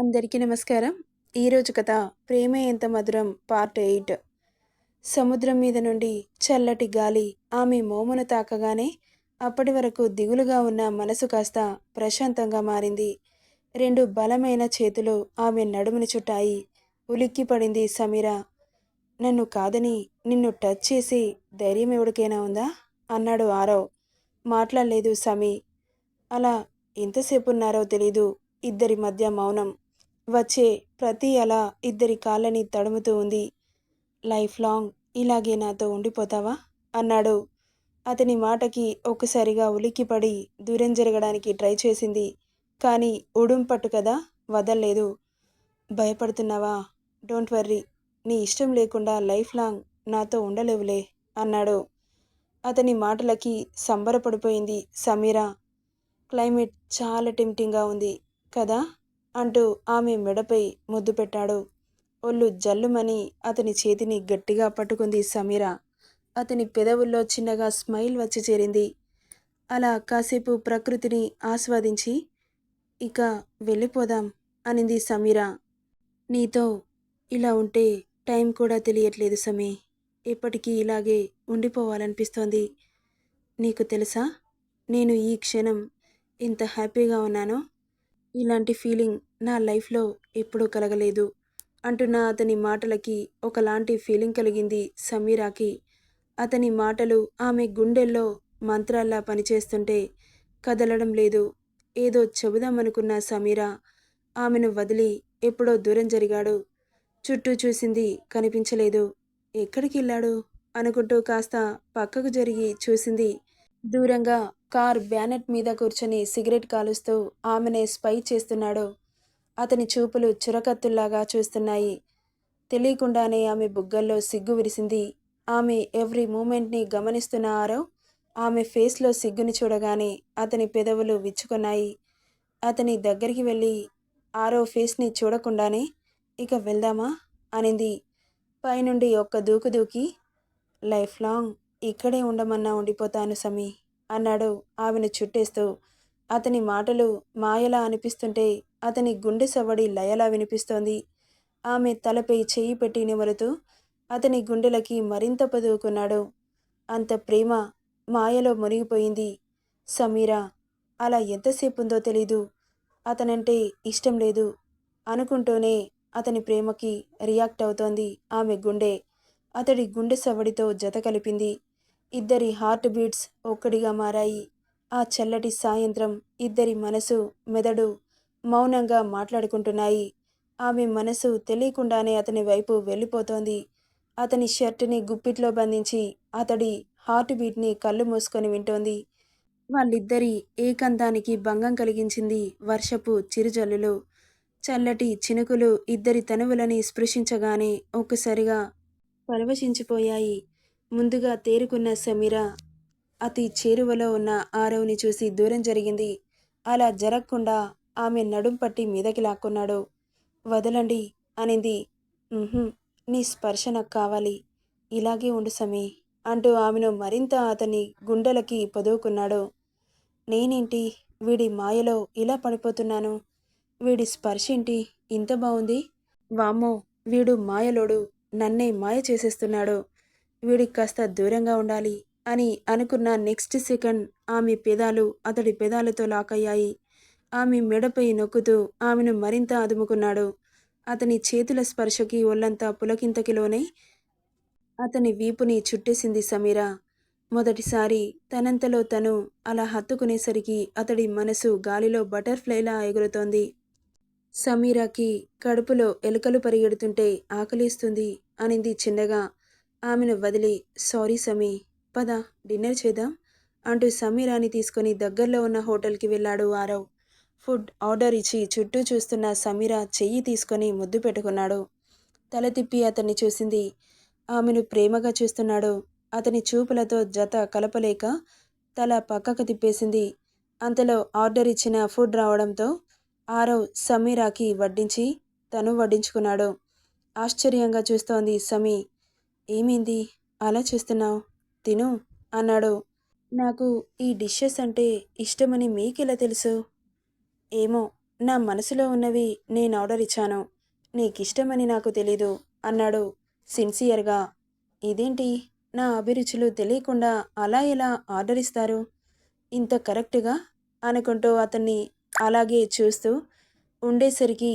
అందరికీ నమస్కారం. ఈరోజు కథ 'ప్రేమే ఎంత మధురం' పార్ట్ 8. సముద్రం మీద నుండి చల్లటి గాలి ఆమె మోమును తాకగానే అప్పటి వరకు దిగులుగా ఉన్న మనసు కాస్త ప్రశాంతంగా మారింది. రెండు బలమైన చేతులు ఆమె నడుముని చుట్టాయి. ఉలిక్కిపడింది సమీర. నన్ను కాదని నిన్ను టచ్ చేసి ధైర్యం ఎవడికైనా ఉందా? అన్నాడు ఆరవ్. మాట్లాడలేదు సమీ. అలా ఎంతసేపున్నారో తెలీదు. ఇద్దరి మధ్య మౌనం. వచ్చే ప్రతి అల ఇద్దరి కాళ్ళని తడుముతూ ఉంది. లైఫ్ లాంగ్ ఇలాగే నాతో ఉండిపోతావా? అన్నాడు. అతని మాటకి ఒక్కసారిగా ఉలిక్కిపడి దూరం జరగడానికి ట్రై చేసింది. కానీ ఉడుంపట్టు కదా, వదల్లేదు. భయపడుతున్నావా? Don't worry. నీ ఇష్టం లేకుండా లైఫ్ లాంగ్ నాతో ఉండలేవులే అన్నాడు. అతని మాటలకి సంబరపడిపోయింది సమీర. క్లైమేట్ చాలా టెంప్టింగ్గా ఉంది కదా అంటూ ఆమె మెడపై ముద్దు పెట్టాడు. ఒళ్ళు జల్లుమని అతని చేతిని గట్టిగా పట్టుకుంది సమీర. అతని పెదవుల్లో చిన్నగా స్మైల్ వచ్చి చేరింది. అలా కాసేపు ప్రకృతిని ఆస్వాదించి ఇక వెళ్ళిపోదాం అనింది సమీర. నీతో ఇలా ఉంటే టైం కూడా తెలియట్లేదు సమీ. ఎప్పటికీ ఇలాగే ఉండిపోవాలనిపిస్తోంది. నీకు తెలుసా, నేను ఈ క్షణం ఎంత హ్యాపీగా ఉన్నానో? ఇలాంటి ఫీలింగ్ నా లైఫ్లో ఎప్పుడూ కలగలేదు అంటున్న అతని మాటలకి ఒకలాంటి ఫీలింగ్ కలిగింది సమీరాకి. అతని మాటలు ఆమె గుండెల్లో మంత్రాల్లా పనిచేస్తుంటే కదలడం లేదు. ఏదో చెబుదామనుకున్న సమీర ఆమెను వదిలి ఎప్పుడో దూరం జరిగాడు. చుట్టూ చూసింది, కనిపించలేదు. ఎక్కడికి వెళ్ళాడు అనుకుంటూ కాస్త పక్కకు జరిగి చూసింది. దూరంగా కార్ బ్యానెట్ మీద కూర్చొని సిగరెట్ కాలుస్తూ ఆమెనే స్పై చేస్తున్నాడు. అతని చూపులు చురకత్తుల్లాగా చూస్తున్నాయి. తెలియకుండానే ఆమె బుగ్గల్లో సిగ్గు విరిసింది. ఆమె ఎవ్రీ మూమెంట్ని గమనిస్తున్న ఆరవ్ ఆమె ఫేస్లో సిగ్గుని చూడగానే అతని పెదవులు విచ్చుకున్నాయి. అతని దగ్గరికి వెళ్ళి ఆరవ్ ఫేస్ని చూడకుండానే ఇక వెళ్దామా అనింది. పైనుండి ఒక్క దూకు దూకి లైఫ్ లాంగ్ ఇక్కడే ఉండమన్నా ఉండిపోతాను సమీ అన్నాడు ఆమెను చుట్టేస్తూ. అతని మాటలు మాయలా అనిపిస్తుంటే అతని గుండె సవ్వడి లయలా వినిపిస్తోంది. ఆమె తలపై చెయ్యి పెట్టి నిమురుతూ అతని గుండెలకి మరింత పదువుకున్నాడు. అంత ప్రేమ మాయలో మునిగిపోయింది సమీర. అలా ఎంతసేపుందో తెలీదు. అతనంటే ఇష్టం లేదు అనుకుంటూనే అతని ప్రేమకి రియాక్ట్ అవుతోంది ఆమె గుండె. అతడి గుండె సవ్వడితో జత కలిపింది. ఇద్దరి హార్ట్ బీట్స్ ఒక్కడిగా మారాయి. ఆ చల్లటి సాయంత్రం ఇద్దరి మనసు, మెదడు మౌనంగా మాట్లాడుకుంటున్నాయి. ఆమె మనసు తెలియకుండానే అతని వైపు వెళ్ళిపోతోంది. అతని షర్టుని గుప్పిట్లో బంధించి అతడి హార్ట్ బీట్ని కళ్ళు మూసుకొని వింటోంది. వాళ్ళిద్దరి ఏకాంతానికి భంగం కలిగించింది వర్షపు చిరుజల్లులు. చల్లటి చినుకులు ఇద్దరి తనువులని స్పృశించగానే ఒక్కసారిగా పరవశించిపోయాయి. ముందుగా తేరుకున్న సమీర అతి చేరువలో ఉన్న ఆరవ్ని చూసి దూరం జరిగింది. అలా జరగకుండా ఆమె నడుం పట్టి మీదకి లాక్కున్నాడు. వదలండి అనింది. నీ స్పర్శ నాకు కావాలి. ఇలాగే ఉండు సమీ అంటూ ఆమెను మరింత అతని గుండెలకి పొదువుకున్నాడు. నేనేంటి వీడి మాయలో ఇలా పడిపోతున్నాను? వీడి స్పర్శేంటి ఇంత బాగుంది? వామ్మో, వీడు మాయలోడు, నన్నే మాయ చేసేస్తున్నాడు. వీడికి కాస్త దూరంగా ఉండాలి అని అనుకున్న నెక్స్ట్ సెకండ్ ఆమె పెదాలు అతడి పెదాలతో లాకయ్యాయి. ఆమె మెడపై నొక్కుతూ ఆమెను మరింత అదుముకున్నాడు. అతని చేతుల స్పర్శకి ఒళ్ళంతా పులకింతకిలోనై అతని వీపుని చుట్టేసింది సమీర. మొదటిసారి తనంతలో తను అలా హత్తుకునేసరికి అతడి మనసు గాలిలో బటర్ఫ్లైలా ఎగురుతోంది. సమీరాకి కడుపులో ఎలుకలు పరిగెడుతుంటే ఆకలిస్తుంది అనింది చిన్నగా. ఆమెను వదిలి సారీ సమీ, పద డిన్నర్ చేద్దాం అంటూ సమీరాని తీసుకుని దగ్గరలో ఉన్న హోటల్కి వెళ్ళాడు ఆరవ్. ఫుడ్ ఆర్డర్ ఇచ్చి చుట్టూ చూస్తున్న సమీర చెయ్యి తీసుకొని ముద్దు పెట్టుకున్నాడు. తల తిప్పి అతన్ని చూసింది. ఆమెను ప్రేమగా చూస్తున్నాడు. అతని చూపులతో జత కలపలేక తల పక్కకు తిప్పేసింది. అంతలో ఆర్డర్ ఇచ్చిన ఫుడ్ రావడంతో ఆరవ్ సమీరాకి వడ్డించి తను వడ్డించుకున్నాడు. ఆశ్చర్యంగా చూస్తోంది సమీ. ఏమైంది అలా చూస్తున్నావు? తిను అన్నాడు. నాకు ఈ డిషెస్ అంటే ఇష్టమని మీకెలా తెలుసు? ఏమో, నా మనసులో ఉన్నవి నేను ఆర్డర్ ఇచ్చాను. నీకిష్టమని నాకు తెలీదు అన్నాడు సిన్సియర్గా. ఇదేంటి, నా అభిరుచులు తెలియకుండా అలా ఎలా ఆర్డర్ ఇస్తారు ఇంత కరెక్ట్గా అనుకుంటూ అతన్ని అలాగే చూస్తూ ఉండేసరికి,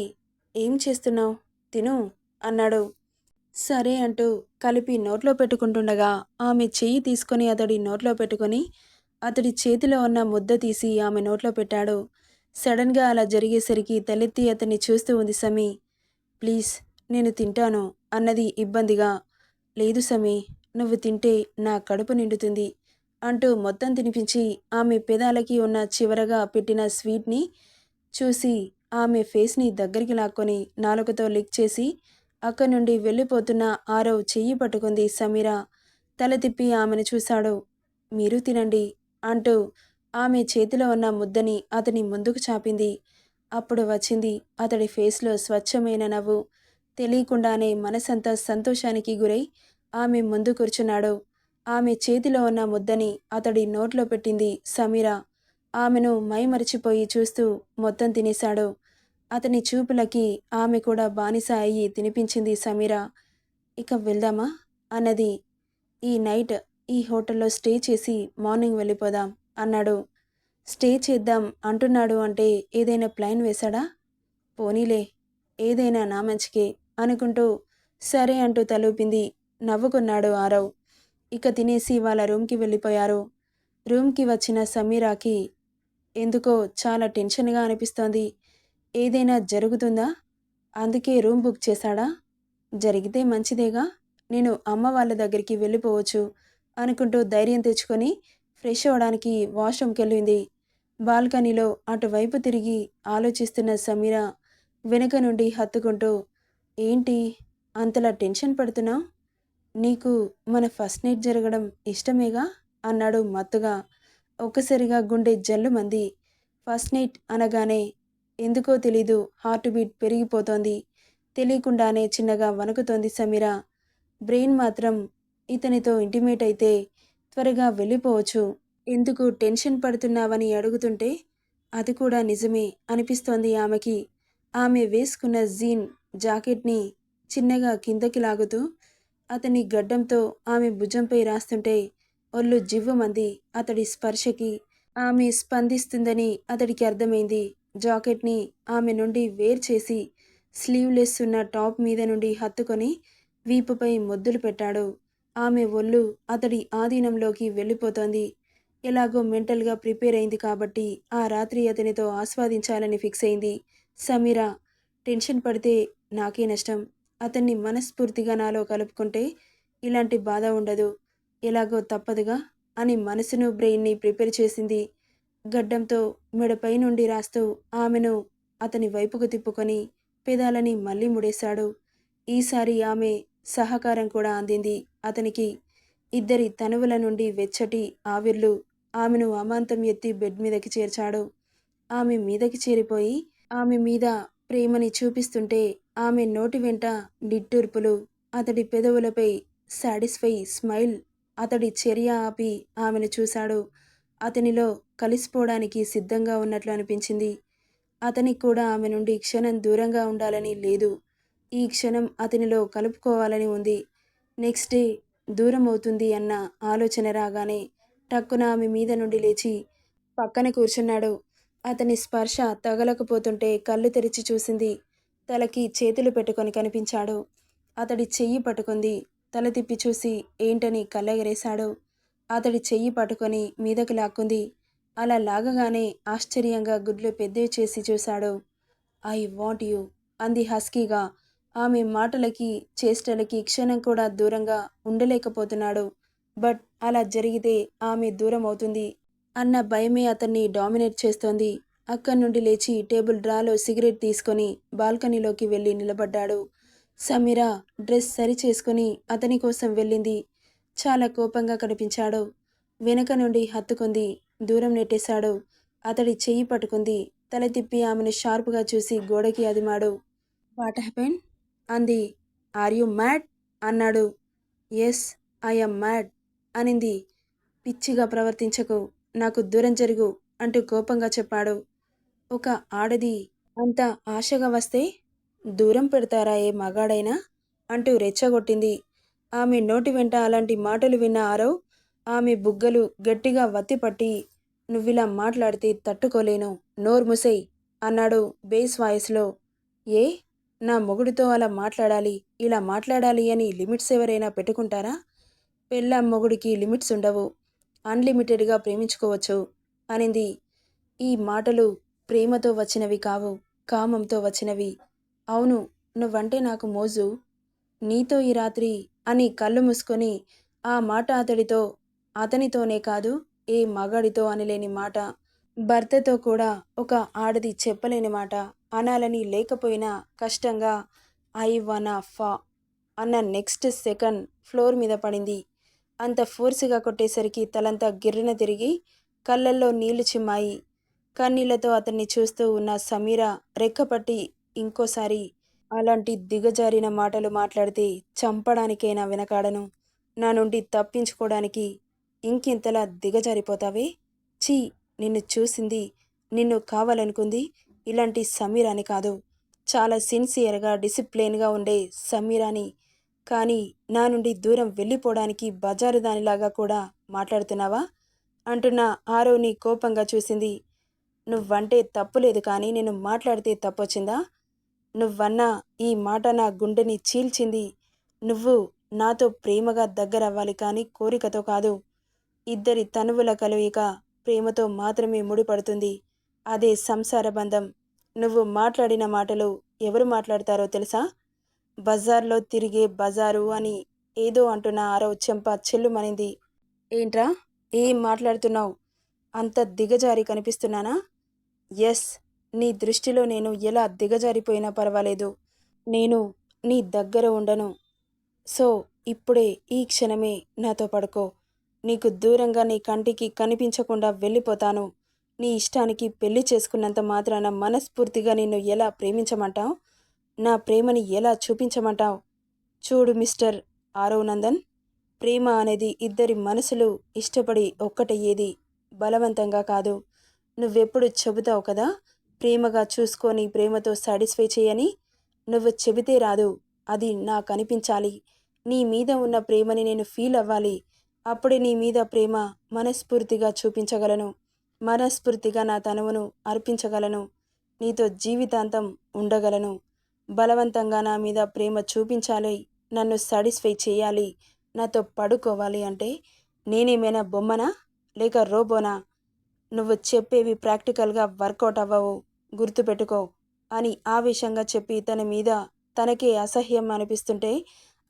ఏం చేస్తున్నావు, తిను అన్నాడు. సరే అంటూ కలిపి నోట్లో పెట్టుకుంటుండగా ఆమె చెయ్యి తీసుకొని అతడి నోట్లో పెట్టుకొని అతడి చేతిలో ఉన్న ముద్ద తీసి ఆమె నోట్లో పెట్టాడు. సడన్గా అలా జరిగేసరికి తలెత్తి అతన్ని చూస్తూ ఉంది సమీ. ప్లీజ్, నేను తింటాను అన్నది ఇబ్బందిగా. లేదు సమీ, నువ్వు తింటే నా కడుపు నిండుతుంది అంటూ మొత్తం తినిపించి ఆమె పెదాలకి ఉన్న చివరగా పెట్టిన స్వీట్ని చూసి ఆమె ఫేస్ని దగ్గరికి లాక్కొని నాలుకతో లిక్ చేసి అక్కడి నుండి వెళ్ళిపోతున్న ఆరవ్ చెయ్యి పట్టుకుంది సమీర. తల తిప్పి ఆమెను చూశాడు. మీరు తినండి అంటూ ఆమె చేతిలో ఉన్న ముద్దని అతని ముందుకు చాపింది. అప్పుడు వచ్చింది అతడి ఫేస్లో స్వచ్ఛమైన నవ్వు. తెలియకుండానే మనసంతా సంతోషానికి గురై ఆమె ముందు కూర్చున్నాడు. ఆమె చేతిలో ఉన్న ముద్దని అతడి నోట్లో పెట్టింది సమీర. ఆమెను మైమరిచిపోయి చూస్తూ మొత్తం తినేశాడు. అతని చూపులకి ఆమె కూడా బానిస అయ్యి తినిపించింది సమీర. ఇక వెళ్దామా అన్నది. ఈ నైట్ ఈ హోటల్లో స్టే చేసి మార్నింగ్ వెళ్ళిపోదాం అన్నాడు. స్టే చేద్దాం అంటున్నాడు అంటే ఏదైనా ప్లాన్ వేశాడా? పోనీలే, ఏదైనా నా మంచికే అనుకుంటూ సరే అంటూ తలూపింది. నవ్వుకున్నాడు ఆరవ్. ఇక తినేసి వాళ్ళ రూమ్కి వెళ్ళిపోయారు. రూమ్కి వచ్చిన సమీరాకి ఎందుకో చాలా టెన్షన్గా అనిపిస్తోంది. ఏదైనా జరుగుతుందా? అందుకే రూమ్ బుక్ చేశాడా? జరిగితే మంచిదేగా, నేను అమ్మ వాళ్ళ దగ్గరికి వెళ్ళిపోవచ్చు అనుకుంటూ ధైర్యం తెచ్చుకొని ఫ్రెష్ అవ్వడానికి వాష్రూమ్కి వెళ్ళింది. బాల్కనీలో అటువైపు తిరిగి ఆలోచిస్తున్న సమీర వెనుక నుండి హత్తుకుంటూ, ఏంటి అంతలా టెన్షన్ పడుతున్నావు? నీకు మన ఫస్ట్ నైట్ జరగడం ఇష్టమేగా అన్నాడు మత్తుగా. ఒక్కసారిగా గుండె జల్లుమంది. ఫస్ట్ నైట్ అనగానే ఎందుకో తెలీదు హార్ట్ బీట్ పెరిగిపోతోంది. తెలియకుండానే చిన్నగా వణుకుతోంది సమీర. బ్రెయిన్ మాత్రం ఇతనితో ఇంటిమేట్ అయితే త్వరగా వెళ్ళిపోవచ్చు. ఎందుకు టెన్షన్ పడుతున్నావని అడుగుతుంటే అది కూడా నిజమే అనిపిస్తోంది ఆమెకి. ఆమె వేసుకున్న జీన్ జాకెట్ని చిన్నగా కిందకి లాగుతూ అతని గడ్డంతో ఆమె భుజంపై రాస్తుంటే ఒళ్ళు జివ్వుమంది అతడి స్పర్శకి. ఆమె స్పందిస్తుందని అతడికి అర్థమైంది. జాకెట్ని ఆమె నుండి వేర్ చేసి స్లీవ్లెస్ ఉన్న టాప్ మీద నుండి హత్తుకొని వీపుపై ముద్దులు పెట్టాడు. ఆమె ఒళ్ళు అతడి ఆధీనంలోకి వెళ్ళిపోతోంది. ఎలాగో మెంటల్గా ప్రిపేర్ అయింది కాబట్టి ఆ రాత్రి అతనితో ఆస్వాదించాలని ఫిక్స్ అయింది సమీర. టెన్షన్ పడితే నాకే నష్టం. అతన్ని మనస్ఫూర్తిగా నాలో కలుపుకుంటే ఇలాంటి బాధ ఉండదు. ఎలాగో తప్పదుగా అని మనసును బ్రెయిన్ని ప్రిపేర్ చేసింది. గడ్డంతో మెడపై నుండి రాస్తూ ఆమెను అతని వైపుకు తిప్పుకొని పెదాలని మళ్ళీ ముడేశాడు. ఈసారి ఆమె సహకారం కూడా అందింది అతనికి. ఇద్దరి తనువుల నుండి వెచ్చటి ఆవిర్లు ఆమెను అమాంతం ఎత్తి బెడ్ మీదకి చేర్చాడు. ఆమె మీదకి చేరిపోయి ఆమె మీద ప్రేమని చూపిస్తుంటే ఆమె నోటి వెంట నిట్టూర్పులు. అతడి పెదవులపై సాటిస్ఫై స్మైల్. అతడి చర్య ఆపి ఆమెను చూశాడు. అతనిలో కలిసిపోవడానికి సిద్ధంగా ఉన్నట్లు అనిపించింది. అతనికి కూడా ఆమె నుండి క్షణం దూరంగా ఉండాలని లేదు. ఈ క్షణం అతనిలో కలుపుకోవాలని ఉంది. నెక్స్ట్ డే దూరం అవుతుంది అన్న ఆలోచన రాగానే టక్కున ఆమె మీద నుండి లేచి పక్కన కూర్చున్నాడు. అతని స్పర్శ తగలకపోతుంటే కళ్ళు తెరిచి చూసింది. తలకి చేతులు పెట్టుకొని కనిపించాడు. అతడి చెయ్యి పట్టుకుంది. తల తిప్పి చూసి ఏంటని కళ్ళెగరేశాడు. అతడి చెయ్యి పట్టుకొని మీదకి లాక్కుంది. అలా లాగగానే ఆశ్చర్యంగా గుడ్లు పెద్దవి చేసి చూశాడు. ఐ వాంట్ యూ అంది హస్కీగా. ఆమె మాటలకి చేష్టలకి క్షణం కూడా దూరంగా ఉండలేకపోతున్నాడు. బట్ అలా జరిగితే ఆమె దూరం అవుతుంది అన్న భయమే అతన్ని డామినేట్ చేస్తోంది. అక్కడి నుండి లేచి టేబుల్ డ్రాలో సిగరెట్ తీసుకొని బాల్కనీలోకి వెళ్ళి నిలబడ్డాడు. సమీర డ్రెస్ సరి చేసుకుని అతని కోసం వెళ్ళింది. చాలా కోపంగా కనిపించాడు. వెనక నుండి హత్తుకుంది. దూరం నెట్టేశాడు. అతడి చెయ్యి పట్టుకుంది. తల తిప్పి ఆమెను షార్ప్గా చూసి గోడకి అదిమాడు. వాట్ హ్యాపెన్ అంది. ఆర్ యు మ్యాడ్ అన్నాడు. ఎస్, ఐఎమ్ మ్యాడ్ అనింది. పిచ్చిగా ప్రవర్తించకు, నాకు దూరం జరుగు అంటూ కోపంగా చెప్పాడు. ఒక ఆడది అంత ఆశగా వస్తే దూరం పెడతారా ఏ మగాడైనా అంటూ రెచ్చగొట్టింది. ఆమె నోటి వెంట అలాంటి మాటలు విన్న ఆరవ్ ఆమె బుగ్గలు గట్టిగా వత్తిపట్టి, నువ్విలా మాట్లాడితే తట్టుకోలేను, నోర్ముసేయ్ అన్నాడు బేస్ వాయిస్లో. ఏ నా మొగుడితో అలా మాట్లాడాలి, ఇలా మాట్లాడాలి అని లిమిట్స్ ఎవరైనా పెట్టుకుంటారా? పెళ్ళాం మొగుడికి లిమిట్స్ ఉండవు, అన్లిమిటెడ్గా ప్రేమించుకోవచ్చు అనింది. ఈ మాటలు ప్రేమతో వచ్చినవి కావు, కామంతో వచ్చినవి. అవును, నువ్వంటే నాకు మోజు, నీతో ఈ రాత్రి అని కళ్ళు మూసుకొని ఆ మాట అతనితోనే కాదు, ఏ మగాడితో అనలేని మాట. భర్తతో కూడా ఒక ఆడది చెప్పలేని మాట అనాలని లేకపోయినా కష్టంగా ఐ వనా ఫా అన్న నెక్స్ట్ సెకండ్ ఫ్లోర్ మీద పడింది. అంత ఫోర్సుగా కొట్టేసరికి తలంతా గిర్రున తిరిగి కళ్ళల్లో నీళ్లు చిమ్మాయి. కన్నీళ్లతో అతన్ని చూస్తూ ఉన్న సమీర రెక్కపట్టి, ఇంకోసారి అలాంటి దిగజారిన మాటలు మాట్లాడితే చంపడానికైనా వెనకాడను, నా నుండి తప్పించుకోవడానికి ఇంకింతలా దిగజారిపోతావే? ఛీ, నిన్ను చూసింది, నిన్ను కావాలనుకుంది ఇలాంటి సమీరాని కాదు, చాలా సిన్సియర్గా డిసిప్లిన్గా ఉండే సమీరాని. కానీ నా నుండి దూరం వెళ్ళిపోవడానికి బజారు దానిలాగా కూడా మాట్లాడుతున్నావా అంటున్న ఆరోని కోపంగా చూసింది. నువ్వంటే తప్పులేదు, కానీ నేను మాట్లాడితే తప్పొచ్చిందా? నువ్వన్నా ఈ మాట నా గుండెని చీల్చింది. నువ్వు నాతో ప్రేమగా దగ్గరవ్వాలి, కానీ కోరికతో కాదు. ఇద్దరి తనువుల కలయిక ప్రేమతో మాత్రమే ముడిపడుతుంది, అదే సంసార బంధం. నువ్వు మాట్లాడిన మాటలు ఎవరు మాట్లాడతారో తెలుసా? బజార్లో తిరిగే బజారు అని ఏదో అంటున్న ఆరవ్ చెంప చెల్లుమనింది. ఏంట్రా, ఏం మాట్లాడుతున్నావు? అంత దిగజారి కనిపిస్తున్నానా? ఎస్, నీ దృష్టిలో నేను ఎలా దిగజారిపోయినా పర్వాలేదు, నేను నీ దగ్గర ఉండను. సో ఇప్పుడే ఈ క్షణమే నాతో పడుకో. నీకు దూరంగా నీ కంటికి కనిపించకుండా వెళ్ళిపోతాను. నీ ఇష్టానికి పెళ్లి చేసుకున్నంత మాత్రాన మనస్ఫూర్తిగా నిన్ను ఎలా ప్రేమించమంటావు? నా ప్రేమని ఎలా చూపించమంటావు? చూడు మిస్టర్ ఆరవ్ నందన్, ప్రేమ అనేది ఇద్దరి మనసులు ఇష్టపడి ఒక్కటయ్యేది, బలవంతంగా కాదు. నువ్వెప్పుడు చెబుతావు కదా, ప్రేమగా చూసుకొని ప్రేమతో సాటిస్ఫై చేయని. నువ్వు చెబితే రాదు, అది నాకు అనిపించాలి. నీ మీద ఉన్న ప్రేమని నేను ఫీల్ అవ్వాలి. అప్పుడే నీ మీద ప్రేమ మనస్ఫూర్తిగా చూపించగలను, మనస్ఫూర్తిగా నా తనువును అర్పించగలను, నీతో జీవితాంతం ఉండగలను. బలవంతంగా నా మీద ప్రేమ చూపించాలి, నన్ను సాటిస్ఫై చేయాలి, నాతో పడుకోవాలి అంటే నేనేమైనా బొమ్మనా లేక రోబోనా? నువ్వు చెప్పేవి ప్రాక్టికల్గా వర్కౌట్ అవ్వవు, గుర్తుపెట్టుకో అని ఆవేశంగా చెప్పి తన మీద తనకే అసహ్యం అనిపిస్తుంటే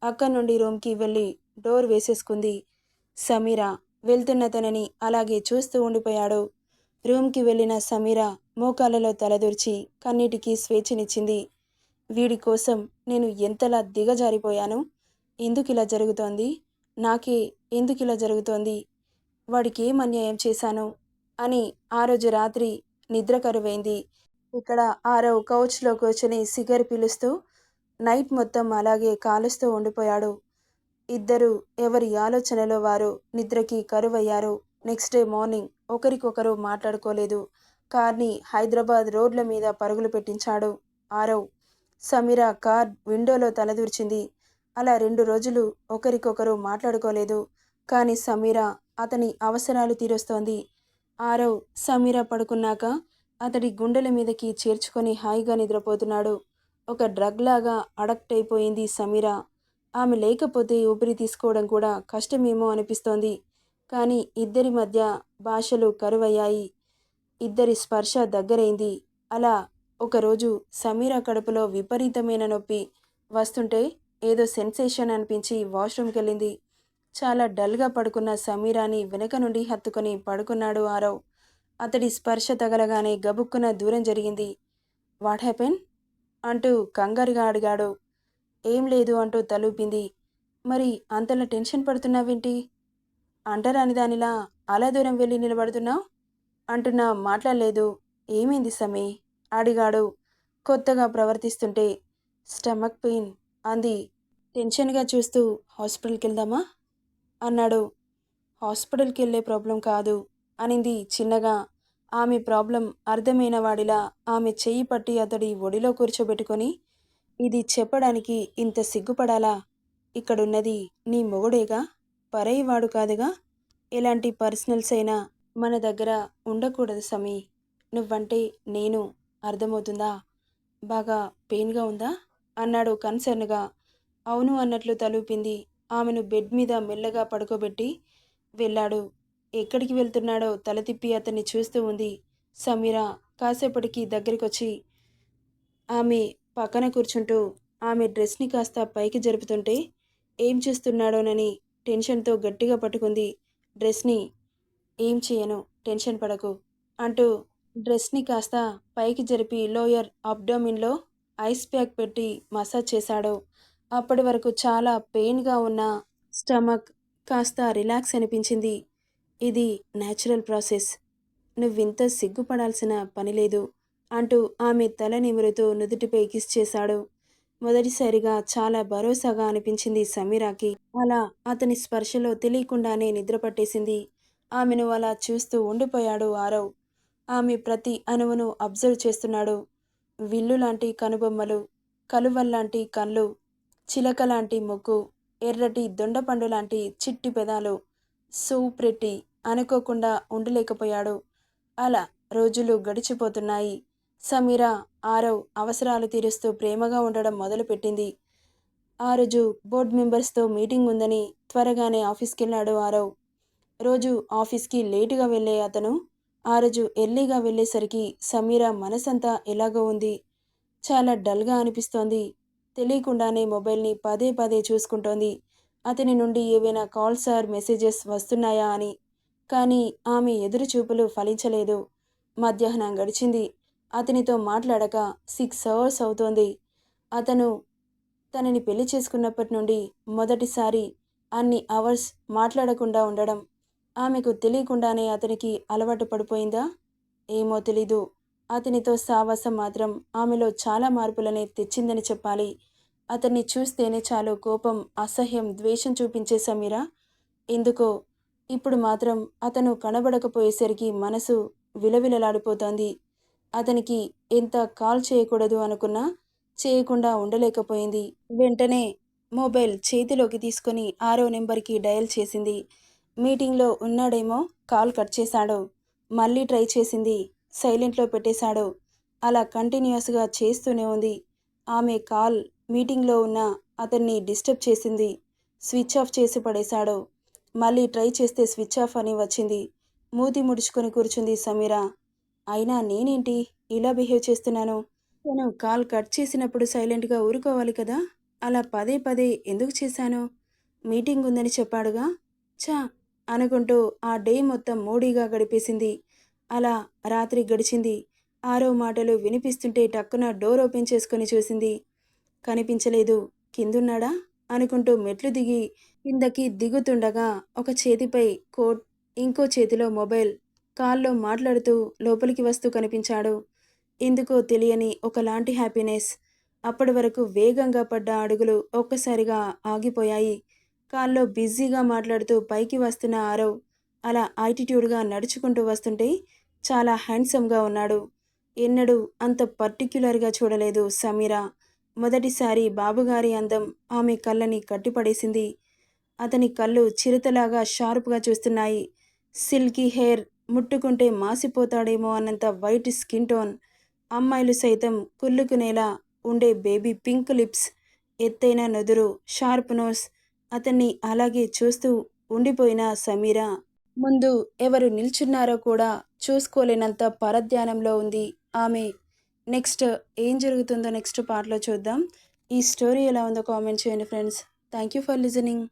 అక్కడి నుండి రూమ్కి వెళ్ళి డోర్ వేసేసుకుంది. సమీర వెళ్తున్న తనని అలాగే చూస్తూ ఉండిపోయాడు. రూమ్కి వెళ్ళిన సమీర మోకాళ్ళలో తలదూర్చి కన్నీటికి స్వేచ్ఛనిచ్చింది. వీడి కోసం నేను ఎంతలా దిగజారిపోయాను, ఎందుకిలా జరుగుతోంది, నాకే ఎందుకిలా జరుగుతోంది, వాడికి ఏం అన్యాయం చేశాను అని ఆ రోజు రాత్రి నిద్ర కరువైంది. ఇక్కడ ఆరవ్ కౌచ్లో కూర్చొని సిగర్ పీలుస్తూ నైట్ మొత్తం అలాగే కాలుస్తూ ఉండిపోయాడు. ఇద్దరు ఎవరి ఆలోచనలో వారు నిద్రకి కరువయ్యారు. నెక్స్ట్ డే మార్నింగ్ ఒకరికొకరు మాట్లాడుకోలేదు. కార్ని హైదరాబాద్ రోడ్ల మీద పరుగులు పెట్టించాడు ఆరవ్. సమీర కార్ విండోలో తలదూర్చింది. అలా 2 రోజులు ఒకరికొకరు మాట్లాడుకోలేదు. కానీ సమీర అతని అవసరాలు తీరుస్తోంది. ఆరవ్ సమీర పడుకున్నాక అతడి గుండెల మీదకి చేర్చుకొని హాయిగా నిద్రపోతున్నాడు. ఒక డ్రగ్ లాగా అడక్ట్ అయిపోయింది సమీర. ఆమె లేకపోతే ఊపిరి తీసుకోవడం కూడా కష్టమేమో అనిపిస్తోంది. కానీ ఇద్దరి మధ్య భాషలు కరువయ్యాయి. ఇద్దరి స్పర్శ దగ్గరైంది. అలా ఒకరోజు సమీర కడుపులో విపరీతమైన నొప్పి వస్తుంటే ఏదో సెన్సేషన్ అనిపించి వాష్రూమ్కి వెళ్ళింది. చాలా డల్గా పడుకున్న సమీరాని వెనక నుండి హత్తుకొని పడుకున్నాడు ఆరవ్. అతడి స్పర్శ తగలగానే గబుక్కున దూరం జరిగింది. వాట్ హ్యాపెన్ అంటూ కంగారుగా అడిగాడు. ఏం లేదు అంటూ తలూపింది. మరి అంతలా టెన్షన్ పడుతున్నావేంటి? అంటరాని దానిలా అలా దూరం వెళ్ళి నిలబడుతున్నావు అంటున్నా మాట్లాడలేదు. ఏమైంది సమీ అడిగాడు కొత్తగా ప్రవర్తిస్తుంటే. స్టమక్ పెయిన్ అంది టెన్షన్గా చూస్తూ. హాస్పిటల్కి వెళ్దామా అన్నాడు. హాస్పిటల్కి వెళ్ళే ప్రాబ్లం కాదు అనింది చిన్నగా. ఆమె ప్రాబ్లం అర్థమైన వాడిలా ఆమె చెయ్యి పట్టి అతడి ఒడిలో కూర్చోబెట్టుకొని, ఇది చెప్పడానికి ఇంత సిగ్గుపడాలా? ఇక్కడున్నది నీ మొగుడేగా, పరాయివాడు కాదుగా. ఎలాంటి పర్సనల్స్ అయినా మన దగ్గర ఉండకూడదు సమీ. నువ్వంటే నేను, అర్థమవుతుందా? బాగా పెయిన్‌గా ఉందా? అన్నాడు కన్సర్న్‌గా. అవును అన్నట్లు తలూపింది. ఆమెను బెడ్ మీద మెల్లగా పడుకోబెట్టి వెళ్ళాడు. ఎక్కడికి వెళ్తున్నాడో తల తిప్పి అతన్ని చూస్తూ ఉంది. సమీర కాసేపటికి దగ్గరికొచ్చి ఆమె పక్కన కూర్చుంటూ ఆమె డ్రెస్‌ని కాస్త పైకి జరుపుతుంటే ఏం చేస్తున్నాడోనని టెన్షన్‌తో గట్టిగా పట్టుకుంది డ్రెస్‌ని. ఏం చేయను, టెన్షన్ పడకు అంటూ డ్రెస్‌ని కాస్త పైకి జరిపి లోయర్ అబ్డోమిన్‌లో ఐస్ ప్యాక్ పెట్టి మసాజ్ చేశాడు. అప్పటి వరకు చాలా పెయిన్‌గా ఉన్న స్టమక్ కాస్త రిలాక్స్ అనిపించింది. ఇది న్యాచురల్ ప్రాసెస్. నువ్వింత సిగ్గుపడాల్సిన పని లేదు అంటూ ఆమె తల నిమురుతూ నుదుటిపై కిస్ చేశాడు. మొదటిసారిగా చాలా భరోసాగా అనిపించింది సమీరాకి. అలా అతని స్పర్శలో తెలియకుండానే నిద్ర పట్టేసింది. ఆమెను అలా చూస్తూ ఉండిపోయాడు ఆరవ్. ఆమె ప్రతి అణువును అబ్జర్వ్ చేస్తున్నాడు. విల్లులాంటి కనుబొమ్మలు, కలువల్లాంటి కళ్ళు, చిలకలాంటి ముక్కు, ఎర్రటి దొండపండు లాంటి చిట్టి పెదాలు. సో ప్రెట్టి అనుకోకుండా ఉండలేకపోయాడు. అలా రోజులు గడిచిపోతున్నాయి. సమీర ఆరవ్ అవసరాలు తీరుస్తూ ప్రేమగా ఉండడం మొదలుపెట్టింది. ఆ రోజు బోర్డ్ మెంబర్స్తో మీటింగ్ ఉందని త్వరగానే ఆఫీస్కెళ్ళాడు ఆరవ్. రోజు ఆఫీస్కి లేటుగా వెళ్ళే అతను ఆ రోజు ఎర్లీగా వెళ్ళేసరికి సమీర మనసంతా ఎలాగో ఉంది. చాలా డల్గా అనిపిస్తోంది. తెలియకుండానే మొబైల్ని పదే పదే చూసుకుంటోంది. అతని నుండి ఏవైనా కాల్స్ ఆర్ మెసేజెస్ వస్తున్నాయా అని. కానీ ఆమె ఎదురు చూపులు ఫలించలేదు. మధ్యాహ్నం గడిచింది. అతనితో మాట్లాడక 6 అవర్స్ అవుతోంది. అతను తనని పెళ్లి చేసుకున్నప్పటి నుండి మొదటిసారి అన్ని అవర్స్ మాట్లాడకుండా ఉండడం. ఆమెకు తెలియకుండానే అతనికి అలవాటు పడిపోయిందా? ఏమో తెలీదు. అతనితో సావాసం మాత్రం ఆమెలో చాలా మార్పులనే తెచ్చిందని చెప్పాలి. అతన్ని చూస్తేనే చాలు కోపం, అసహ్యం, ద్వేషం చూపించే సమీర ఎందుకో ఇప్పుడు మాత్రం అతను కనబడకపోయేసరికి మనసు విలవిలలాడిపోతోంది. అతనికి ఎంత కాల్ చేయకూడదు అనుకున్నా చేయకుండా ఉండలేకపోయింది. వెంటనే మొబైల్ చేతిలోకి తీసుకొని ఆరో నెంబర్కి డయల్ చేసింది. మీటింగ్లో ఉన్నాడేమో, కాల్ కట్ చేశాడు. మళ్ళీ ట్రై చేసింది. సైలెంట్లో పెట్టేశాడు. అలా కంటిన్యూస్గా చేస్తూనే ఉంది. ఆమె కాల్ మీటింగ్లో ఉన్న అతన్ని డిస్టర్బ్ చేసింది. స్విచ్ ఆఫ్ చేసి పడేశాడు. మళ్ళీ ట్రై చేస్తే స్విచ్ ఆఫ్ అని వచ్చింది. మూతి ముడుచుకొని కూర్చుంది సమీర. అయినా నేనేంటి ఇలా బిహేవ్ చేస్తున్నాను? తను కాల్ కట్ చేసినప్పుడు సైలెంట్గా ఊరుకోవాలి కదా. అలా పదే పదే ఎందుకు చేశాను? మీటింగ్ ఉందని చెప్పాడుగా. ఛా అనుకుంటూ ఆ డే మొత్తం మూడీగా గడిపేసింది. అలా రాత్రి గడిచింది. ఆరో మాటలు వినిపిస్తుంటే టక్కున డోర్ ఓపెన్ చేసుకొని చూసింది. కనిపించలేదు. కిందున్నాడా అనుకుంటూ మెట్లు దిగి కిందకి దిగుతుండగా ఒక చేతిపై కోట్, ఇంకో చేతిలో మొబైల్, కాల్లో మాట్లాడుతూ లోపలికి వస్తూ కనిపించాడు. ఎందుకో తెలియని ఒకలాంటి హ్యాపీనెస్. అప్పటి వరకు వేగంగా పడ్డ అడుగులు ఒక్కసారిగా ఆగిపోయాయి. కాల్లో బిజీగా మాట్లాడుతూ పైకి వస్తున్న ఆరవ్ అలా యాటిట్యూడ్గా నడుచుకుంటూ వస్తుంటే చాలా హ్యాండ్సమ్గా ఉన్నాడు. ఎన్నడూ అంత పర్టిక్యులర్గా చూడలేదు సమీర. మొదటిసారి బాబుగారి అందం ఆమె కళ్ళని కట్టిపడేసింది. అతని కళ్ళు చిరుతలాగా షార్ప్గా చూస్తున్నాయి. సిల్కీ హెయిర్, ముట్టుకుంటే మాసిపోతాడేమో అన్నంత వైట్ స్కిన్ టోన్, అమ్మాయిలు సైతం కుళ్ళుకునేలా ఉండే బేబీ పింక్ లిప్స్, ఎత్తైన నుదురు, షార్ప్ నోస్. అతన్ని అలాగే చూస్తూ ఉండిపోయిన సమీర ముందు ఎవరు నిల్చున్నారో కూడా చూసుకోలేనంత పరధ్యానంలో ఉంది ఆమె. నెక్స్ట్ ఏం జరుగుతుందో నెక్స్ట్ పార్ట్లో చూద్దాం. ఈ స్టోరీ ఎలా ఉందో కామెంట్ చేయండి friends. Thank you for listening.